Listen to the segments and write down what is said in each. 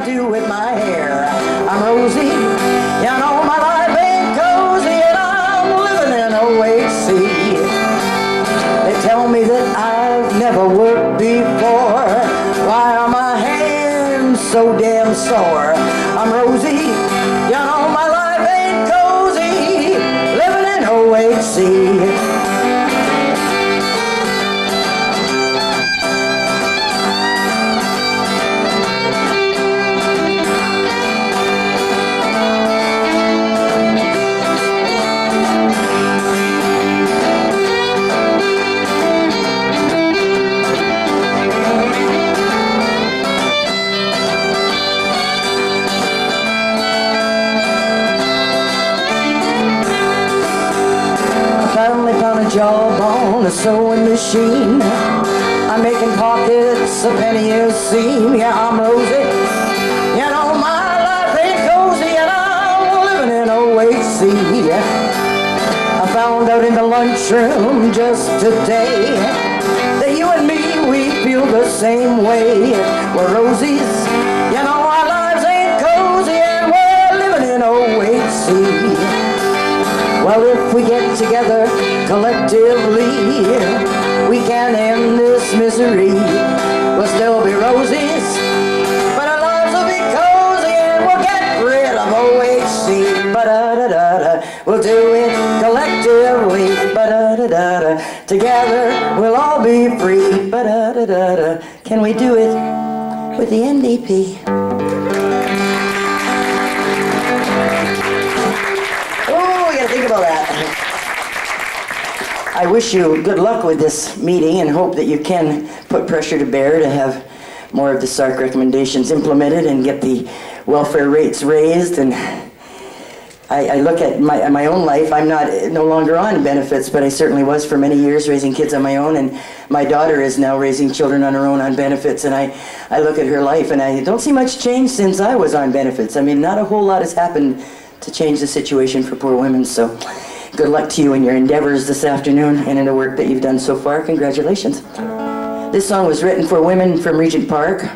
I do with my hair. I'm rosy, you know my life ain't cozy, and I'm living in OHC. They tell me that I've never worked before. Why are my hands so damn sore? I'm rosy, you know my life ain't cozy, living in OHC. Job on a sewing machine. I'm making pockets a penny a seam. Yeah, I'm rosy, you know my life ain't cozy, and I'm living in OHC. I found out in the lunchroom just today that you and me, we feel the same way. We're rosies, you know our lives ain't cozy, and we're living in OHC. Well, if we get together collectively, we can end this misery. We'll still be rosies, but our lives will be cozy, and we'll get rid of OHC. Ba-da-da-da-da. We'll do it collectively. Ba-da-da-da-da. Together we'll all be free. Ba-da-da-da-da. Can we do it with the NDP? Think about that. I wish you good luck with this meeting and hope that you can put pressure to bear to have more of the SARC recommendations implemented and get the welfare rates raised. And I look at my own life. I'm no longer on benefits, but I certainly was for many years, raising kids on my own, and my daughter is now raising children on her own on benefits, and I look at her life and I don't see much change since I was on benefits. I mean, not a whole lot has happened to change the situation for poor women. So good luck to you in your endeavors this afternoon and in the work that you've done so far. Congratulations. This song was written for women from Regent Park,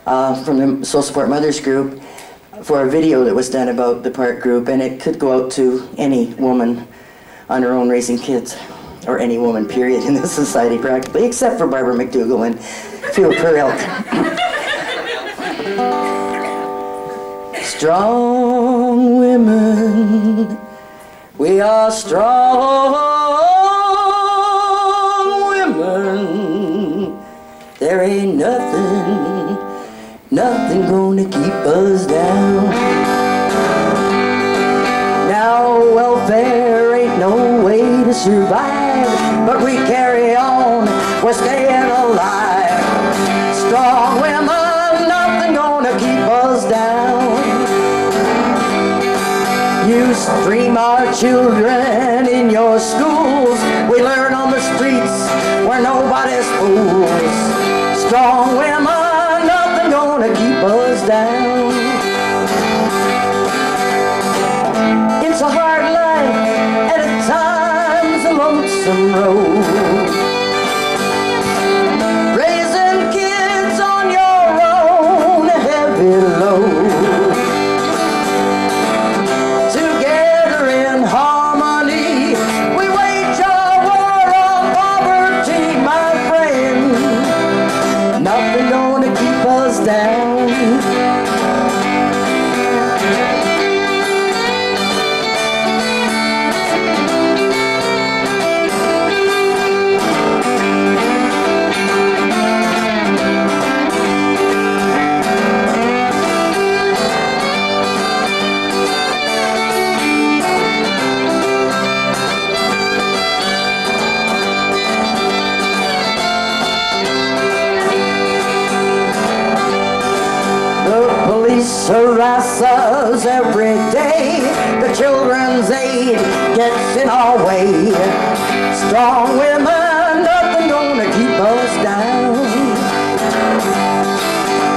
from the Soul Support Mothers group, for a video that was done about the Park group, and it could go out to any woman on her own raising kids, or any woman period in this society practically, except for Barbara McDougall and a few of her ilk. Strong women, we are strong women. There ain't nothing gonna keep us down. Now welfare ain't no way to survive, but we carry on, we're staying alive. Strong women, nothing gonna keep us down. You stream our children in your schools. We learn on the streets where nobody's fools. Strong women, nothing gonna keep us down. It's a hard life and at times a lonesome road. Raising kids on your own, a heavy load. Harass us every day. The children's aid gets in our way. Strong women, nothing gonna keep us down.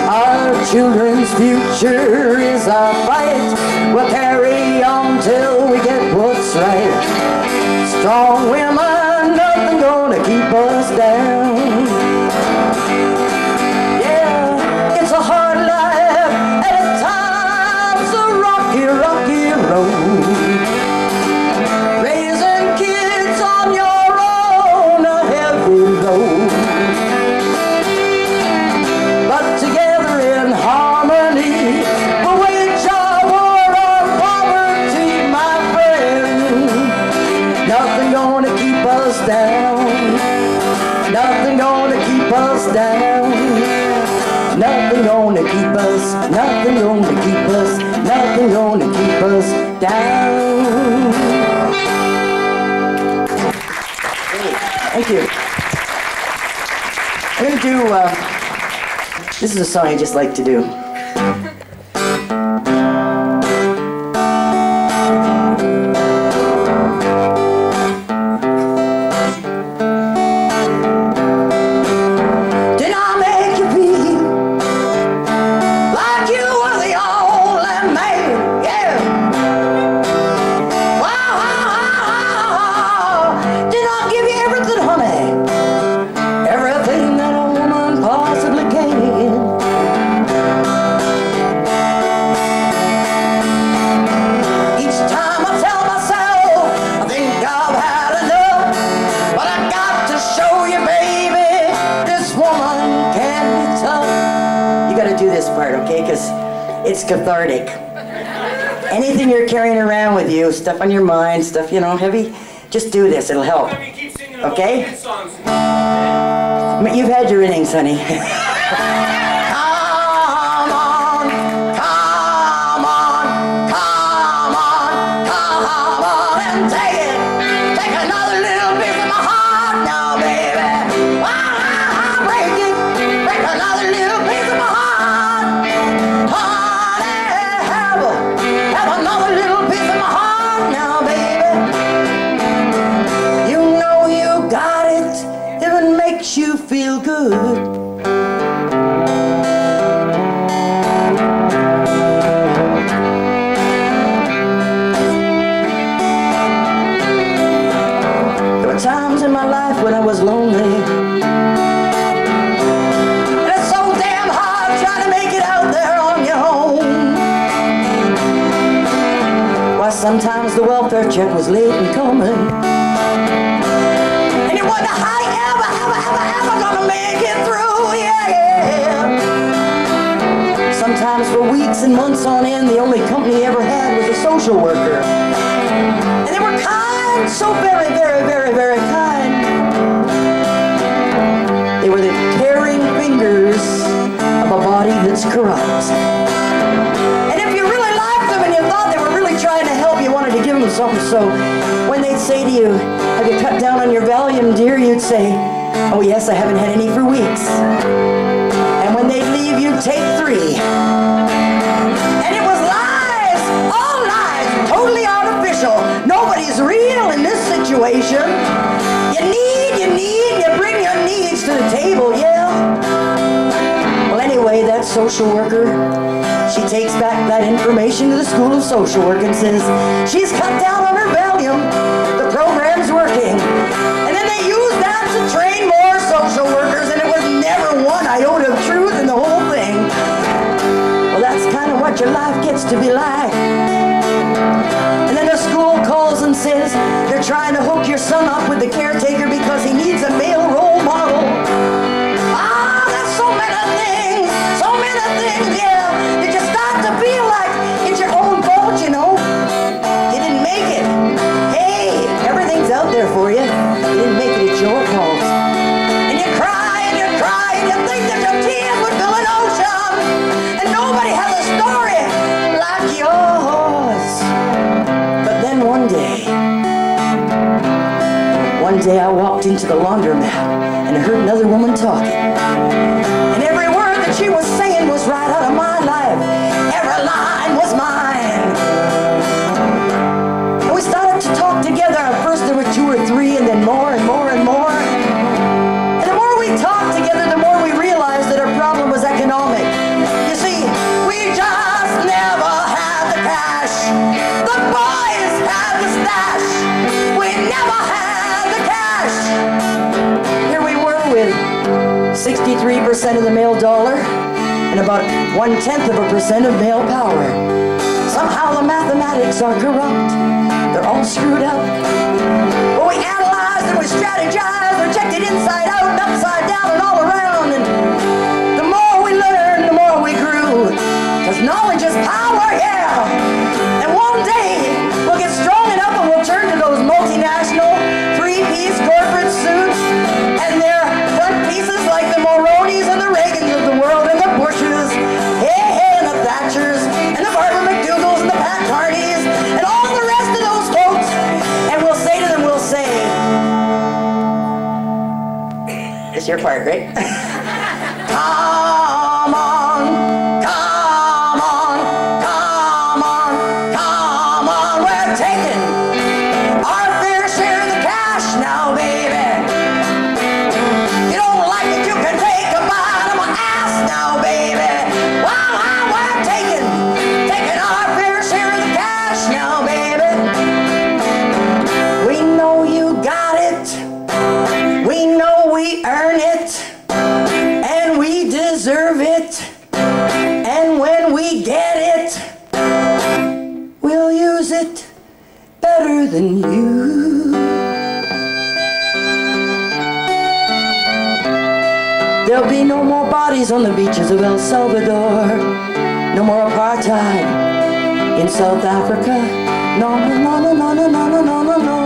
Our children's future is our fight. We'll carry on till we get what's right. Strong women, nothing gonna keep us down. Yeah, it's a hard life nothing gonna keep us, nothing gonna keep us, nothing gonna keep us down. Thank you. I'm gonna do, this is a song I just like to do. It's cathartic. Anything you're carrying around with you, stuff on your mind, stuff, you know, heavy, just do this, it'll help. Okay? You've had your innings, honey. Come on, come on, come on, come on, and take it. Take another little piece of my heart now, baby. Break it. Break another little piece of my heart. Have another little piece of my heart now, baby. You know you got it if it makes you feel good. There were times in my life when I was lonely. And it's so damn hard trying to make it out there on your own. Sometimes the welfare check was late in coming, and you wonder how you ever gonna make it through, yeah. Sometimes for weeks and months on end, the only company you ever had was a social worker. And they were kind, so very, very, very, very kind. They were the caring fingers of a body that's corrupt. Trying to help, you wanted to give them something, so when they'd say to you, have you cut down on your Valium, dear, you'd say, oh yes, I haven't had any for weeks. And when they'd leave, you'd take 3. And it was lies, all lies, totally artificial. Nobody's real in this situation. You bring your needs to the table, yeah. Well, anyway, that social worker, she takes back that information to the School of Social Work and says, she's cut down on her Valium, the program's working. And then they use that to train more social workers, and it was never one iota of truth in the whole thing. Well, that's kind of what your life gets to be like. And then the school calls and says, they're trying to hook your son up with the caretaker because he needs a male role model. There's so many things, yeah. Did you start to feel like it's your own fault, you know? You didn't make it. Hey, everything's out there for you. You didn't make it, it's your fault. And you cry, and you think that your tears would fill an ocean. And nobody has a story like yours. But then one day I walked into the laundromat and I heard another woman talking. And every word that she was saying was right out of my life. Every line was mine. And we started to talk together. At first there were 2 or 3, and then more and more and more. And the more we talked together, the more we realized that our problem was economic. You see, we just never had the cash. The boys had the stash. We never had the cash. Here we were with 63% of the male dollar and about 1/10% of male power. Somehow the mathematics are corrupt. They're all screwed up. But we analyzed and we strategized and checked it inside out and upside down and all around. And the more we learned, the more we grew. Because knowledge is power, yeah. And one day we'll get strong enough and we'll turn to those multinational 3-piece corporate suits and their front pieces like the Mulroney's and the Reagans of the world and the Bush your part, right? Come on, come on, come on, come on. We're taking our fair share of the cash now, baby. You don't like it, you can take a bite of my ass now, baby. Wow, we're taking our fair share of the cash now, baby. We know you got it. We know we earn it. And we deserve it. And when we get it, we'll use it better than you. There'll be no more bodies on the beaches of El Salvador. No more apartheid in South Africa. No, no, no, no, no, no, no, no, no, no.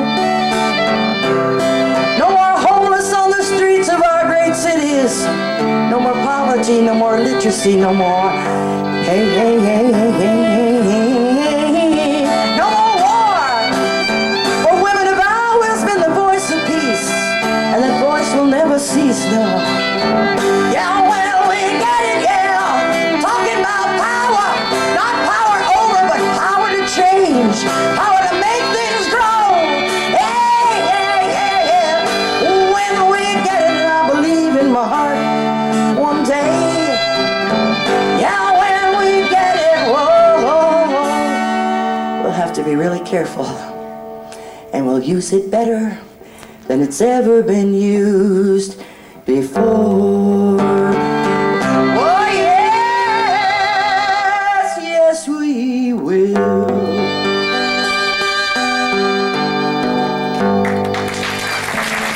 No more homeless on the streets of our great cities. No more poverty, no more literacy, no more hey, hey, hey, hey, hey, hey, hey. No more war. For women of our will spin the voice of peace. And that voice will never cease, no. Yeah, well, we get it, yeah. Talking about power, not power over, but power to change, power to make things grow. Hey, hey, hey, yeah. When we get it, and I believe in my heart, one day, yeah, when we get it, whoa, whoa, whoa, we'll have to be really careful, and we'll use it better than it's ever been used before. Oh yes, yes we will.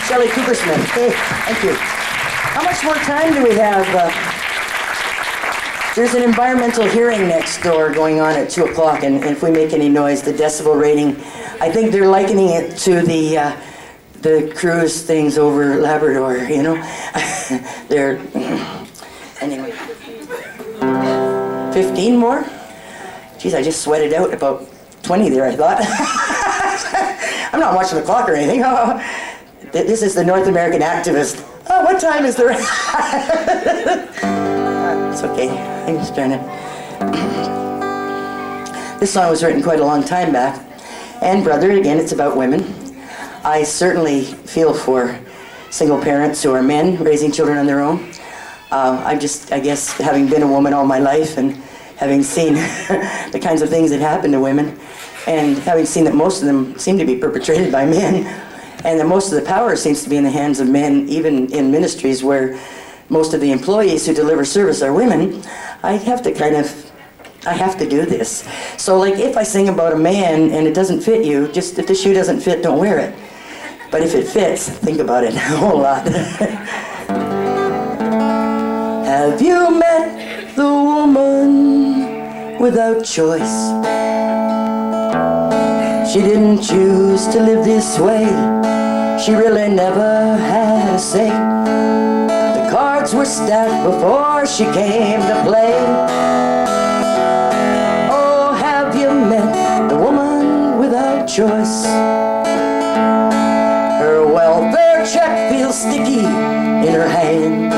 Shelley Coopersmith, hey, thank you. How much more time do we have? There's an environmental hearing next door going on at 2 o'clock, and if we make any noise, the decibel rating, I think they're likening it to the cruise things over Labrador, you know? They're, anyway. 15 more? Geez, I just sweated out about 20 there, I thought. I'm not watching the clock or anything. Oh, this is the North American activist. Oh, what time is there? It's okay. I'm just trying to... This song was written quite a long time back. And brother, again, it's about women. I certainly feel for single parents who are men raising children on their own. I guess, having been a woman all my life and having seen the kinds of things that happen to women, and having seen that most of them seem to be perpetrated by men, and that most of the power seems to be in the hands of men, even in ministries where most of the employees who deliver service are women, I have to do this. So like if I sing about a man and it doesn't fit you, just if the shoe doesn't fit, don't wear it. But if it fits, think about it a whole lot. Have you met the woman without choice? She didn't choose to live this way. She really never had a say. The cards were stacked before she came to play. Oh, have you met the woman without choice? Her welfare check feels sticky in her hand.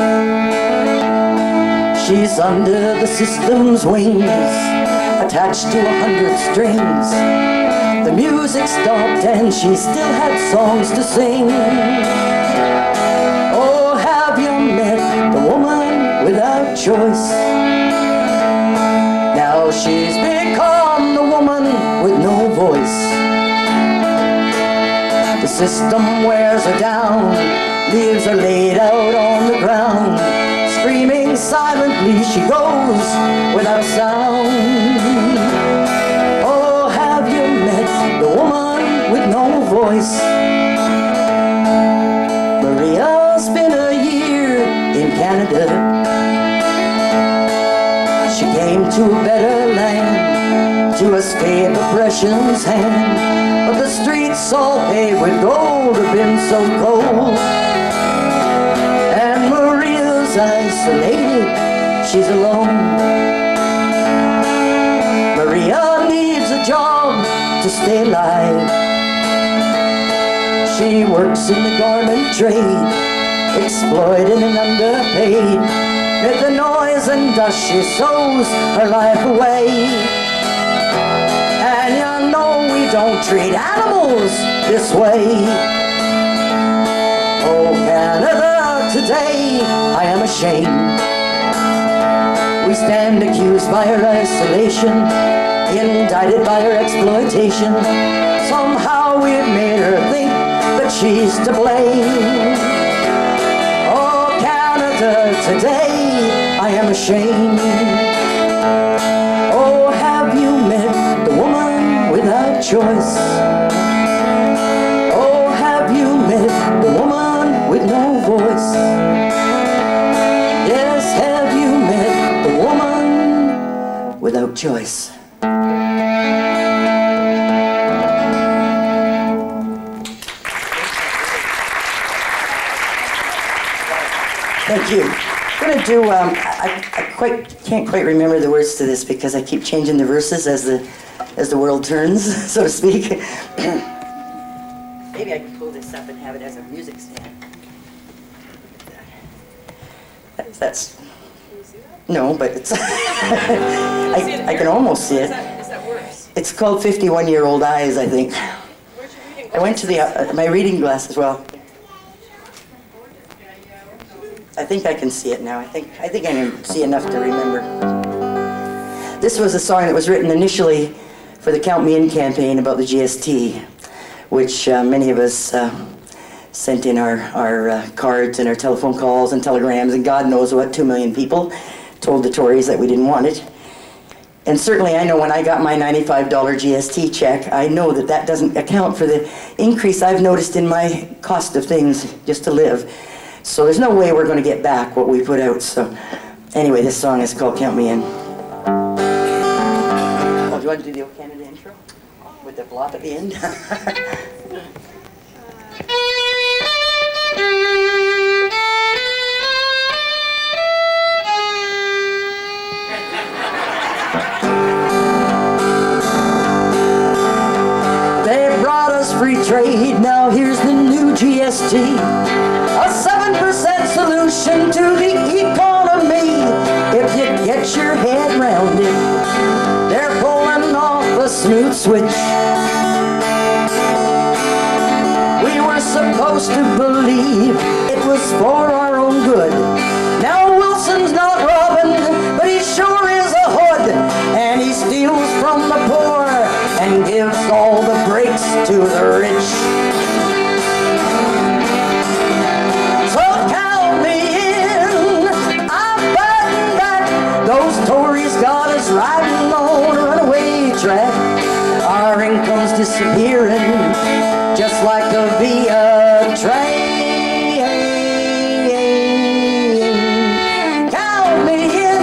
She's under the system's wings, attached to 100 strings. The music stopped and she still had songs to sing. Oh, have you met the woman without choice? Now she's become the woman with no voice. The system wears her down, leaves her laid out on the ground. Screaming silently she goes without a sound. Oh, have you met the woman with no voice? Maria's been a year in Canada. She came to a better land to escape oppression's hand. But the streets all paved with gold have been so cold. And Maria's isolated, she's alone. Maria needs a job to stay alive. She works in the garment trade exploited and underpaid. With the noise and dust she sows her life away. And you know we don't treat animals this way. Oh Canada, today I am ashamed. We stand accused by her isolation, indicted by her exploitation. Somehow we've made her think that she's to blame. Oh Canada, today I am ashamed. Oh, have you met the woman without choice? Oh, have you met the woman with no voice? Yes, have you met the woman without choice? Thank you. I'm going to do, I can't quite remember the words to this because I keep changing the verses as the world turns, so to speak. Maybe I can pull this up and have it as a music stand. That's Can you see that? no, but it's, I can almost see it. Is that worse? It's called 51-Year-Old Eyes, I think. Where's your reading I went to the, my reading glass as well. I think I can see it now. I think I can see enough to remember. This was a song that was written initially for the Count Me In campaign about the GST, which many of us sent in our cards and our telephone calls and telegrams, and God knows what, 2 million people told the Tories that we didn't want it. And certainly I know when I got my $95 GST check, I know that that doesn't account for the increase I've noticed in my cost of things just to live. So there's no way we're going to get back what we put out. So anyway, this song is called Count Me In. Oh, do you want to do the old Canada intro? With the blop at the end? They brought us free trade, now here's the new GST. A 7% solution to the economy. If you get your head round it, they're pulling off a smooth switch. We were supposed to believe it was for our own good. Now Wilson's not robbing, but he sure is a hood. And he steals from the poor and gives all the breaks to the rich. Those Tories got us riding on a runaway track. Our income's disappearing, just like a via train. Count me in,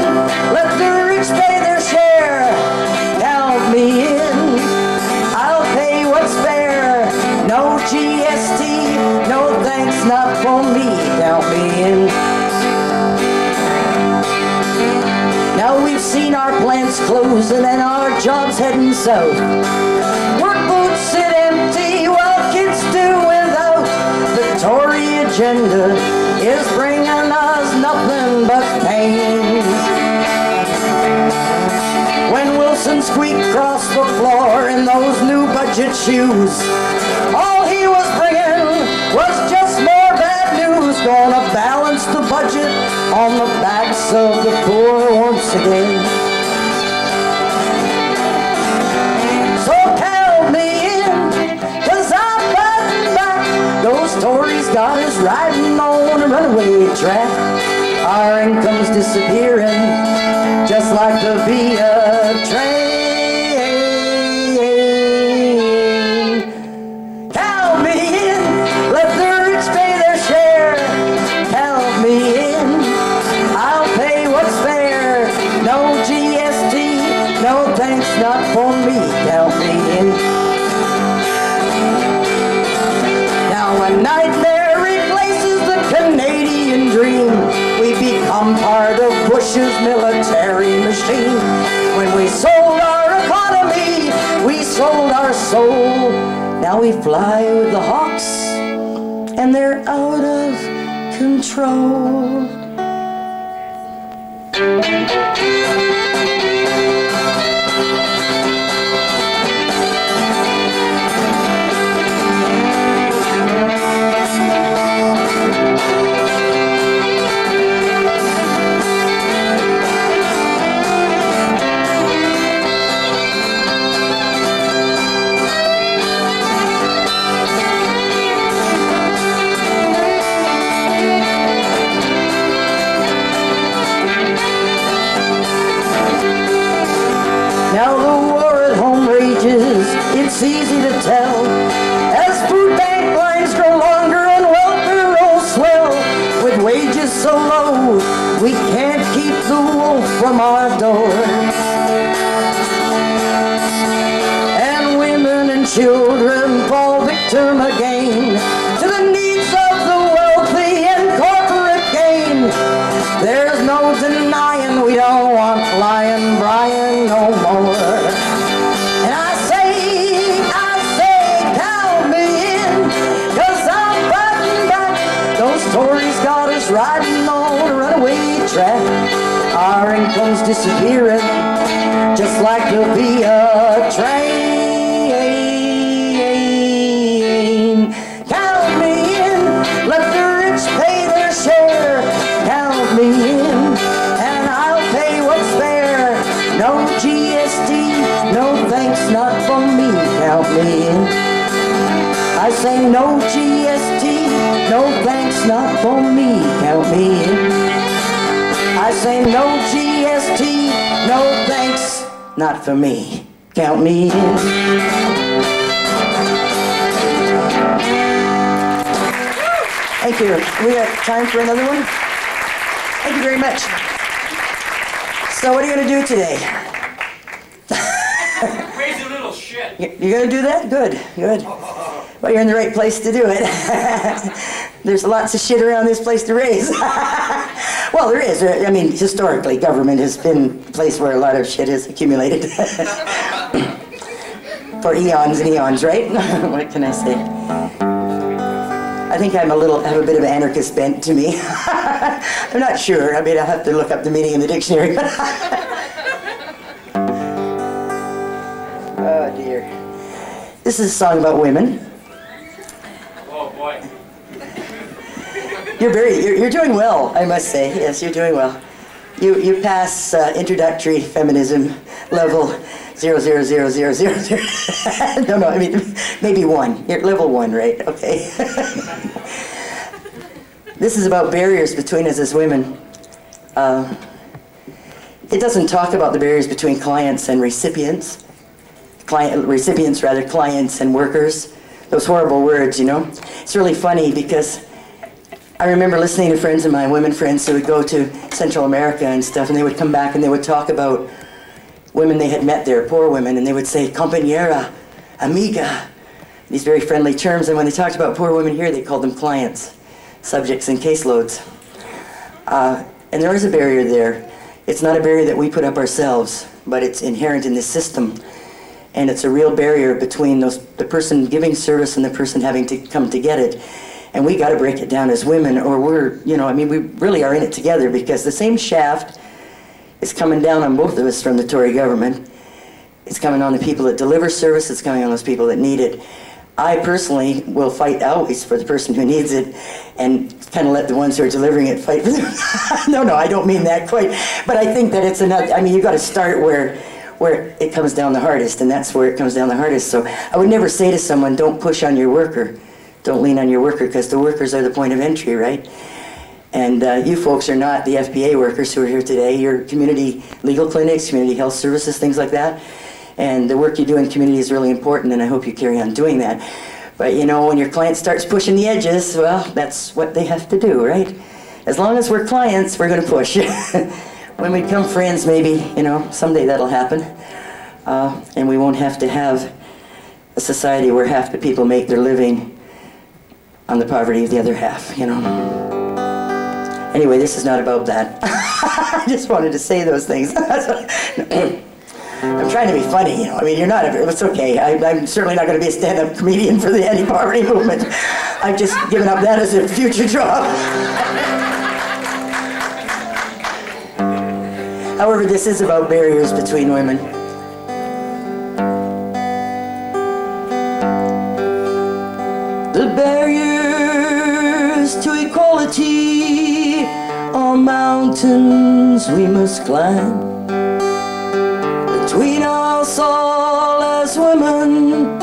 let the rich pay their share. Count me in, I'll pay what's fair. No GST, no thanks, not for me. Count me in. Now we've seen our plants closing and our jobs heading south. Work boots sit empty while kids do without. The Tory agenda is bringing us nothing but pain. When Wilson squeaked across the floor in those new budget shoes, all he was bringing was just more bad news. Gonna balance the budget on the backs of the poor once again. So count me in, 'cause I'm fighting back. Those Tories got us riding on a runaway track. Our income's disappearing, just like the via train. Count me in, let the rich pay their share. Count me in, I'll pay what's fair. No GST, no thanks, not for me. Count me in. Now a nightmare replaces the Canadian dream. We become part of Bush's military machine. When we sold our economy, we sold our soul. Now we fly with the Hawks, and they're out of control. Now the war at home rages, it's easy to tell, as food bank lines grow longer and welfare rolls swell. With wages so low, we can't keep the wolf from our door. And women and children fall victim again to the needs of the wealthy and corporate gain. There's no denying we don't want Lion Brian no more. And I say, count me in, 'cause I'm fighting back. Those Tories got us riding on a runaway track. Our income's disappearing, just like the via train. Count me in, let the rich pay their share. Count me in, and I'll pay what's fair. No GST, no thanks, not for me. Count me in. I say no GST, no thanks, not for me. Count me in. I say no GST, no thanks, not for me. Count me in. Thank you. We have time for another one? Thank you very much. So what are you going to do today? Crazy little shit. You're going to do that? Good, good. Well, you're in the right place to do it. There's lots of shit around this place to raise. Well, there is. I mean, historically, government has been a place where a lot of shit has accumulated. For eons and eons, right? What can I say? I think I have a bit of an anarchist bent to me. I'm not sure. I mean, I'll have to look up the meaning in the dictionary. Oh, dear. This is a song about women. Oh boy. You're doing well, I must say. Yes, you're doing well. You pass introductory feminism level 0.00000. No, I mean maybe 1. You're level 1, right? Okay. This is about barriers between us as women. It doesn't talk about the barriers between clients and recipients. Clients and workers. Those horrible words, you know. It's really funny because I remember listening to friends of mine, women friends, who would go to Central America and stuff, and they would come back and they would talk about women they had met there, poor women, and they would say, compañera, amiga, these very friendly terms. And when they talked about poor women here, they called them clients, subjects, and caseloads. And there is a barrier there. It's not a barrier that we put up ourselves, but it's inherent in this system. And it's a real barrier between the person giving service and the person having to come to get it. And we got to break it down as women, or we're, I mean, we really are in it together, because the same shaft is coming down on both of us from the Tory government. It's coming on the people that deliver service. It's coming on those people that need it. I personally will fight always for the person who needs it, and kind of let the ones who are delivering it fight for them. No, I don't mean that quite. But I think that it's another, I mean, you've got to start where it comes down the hardest, and that's where it comes down the hardest. So I would never say to someone, don't push on your worker. Don't lean on your worker, because the workers are the point of entry, right? And you folks are not the FBA workers who are here today. You're community legal clinics, community health services, things like that. And the work you do in community is really important, and I hope you carry on doing that. But when your client starts pushing the edges, well, that's what they have to do, right? As long as we're clients, we're going to push. When we become friends, maybe, someday that'll happen. And we won't have to have a society where half the people make their living on the poverty of the other half, Anyway, this is not about that. I just wanted to say those things. I'm trying to be funny, I mean, you're not, it's okay. I'm certainly not going to be a stand-up comedian for the anti-poverty movement. I've just given up that as a future job. However, this is about barriers between women. The barriers to equality are mountains we must climb. Between us all as women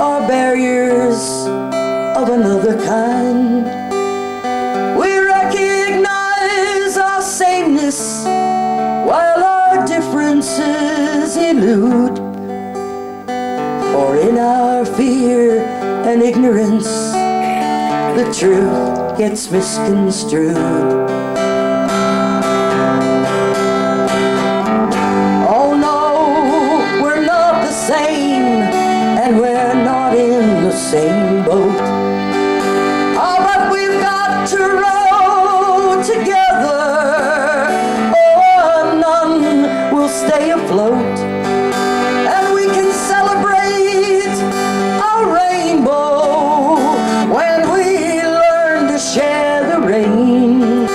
are barriers of another kind. We recognize our sameness while our differences elude. For in our fear and ignorance, the truth gets misconstrued. Oh no, we're not the same, and we're not in the same boat. Oh, but we've got to row together, or none will stay afloat. And we can celebrate our rainbow when we learn to share the rain.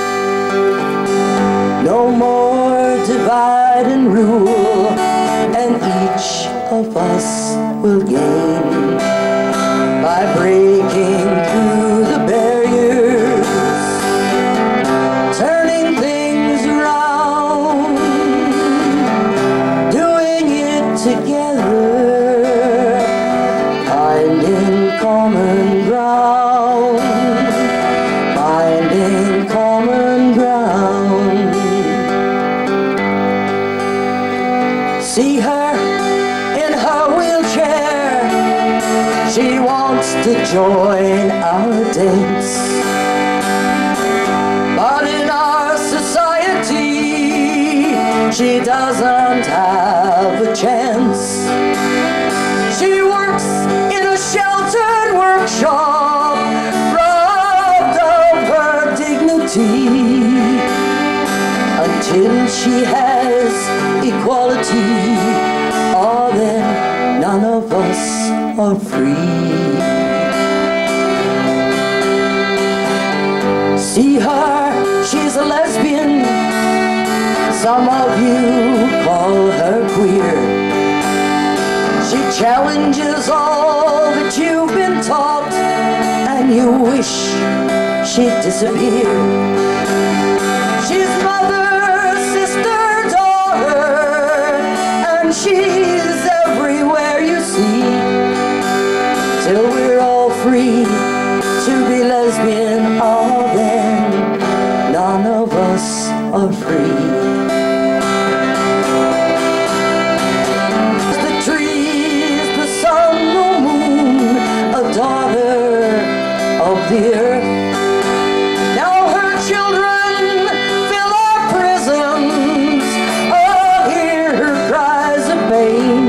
No more divide and rule, and each of us will gain by breaking through the barriers, turning things around, doing it together, finding common ground, finding common ground. See her in her wheelchair, she wants to join our dance. But in our society, she doesn't have a chance. She works in a sheltered workshop, robbed of her dignity, until she has equality. Oh, then none of us are free. See her, she's a lesbian. Some of you call her queer. She challenges all that you've been taught, and you wish she'd disappear. She's mother, sister, daughter, and she's everywhere you see. Till we're all free to be lesbian, oh then none of us are free. The trees, the sun, the moon, a daughter of the earth. Now her children fill our prisons, oh hear her cries of pain.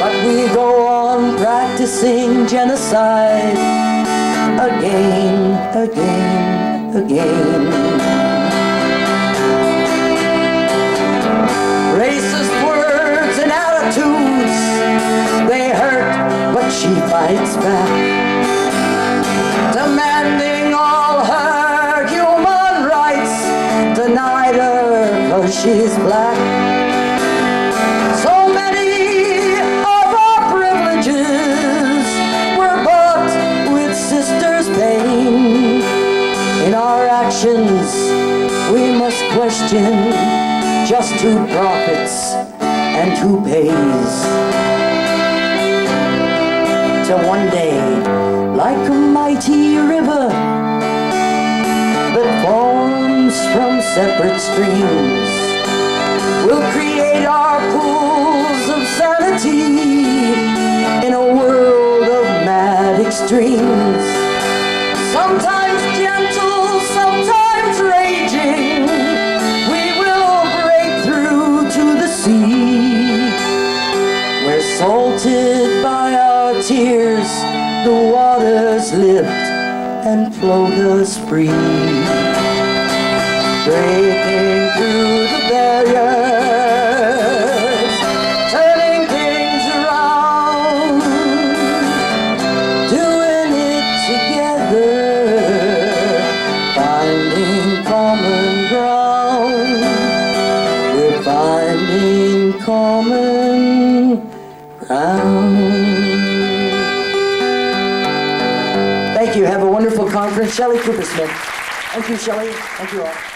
But we go on practicing genocide again, again, again. Racist words and attitudes, they hurt, but she fights back, demanding all her human rights denied her 'cause she's black. So many of our privileges were bought with sisters' pain. In our actions, we must question just who profits and who pays. Till one day, like a mighty river that forms from separate streams, we'll create our pools of sanity in a world of mad extremes. Sometimes gentle, sometimes raging, we will break through to the sea, where salted by our tears, the waters lift and float us free. Breaking through the barriers, turning things around, doing it together. finding common ground. Thank you. Have a wonderful conference. Shelley Coopersmith. Thank you, Shelley. Thank you all.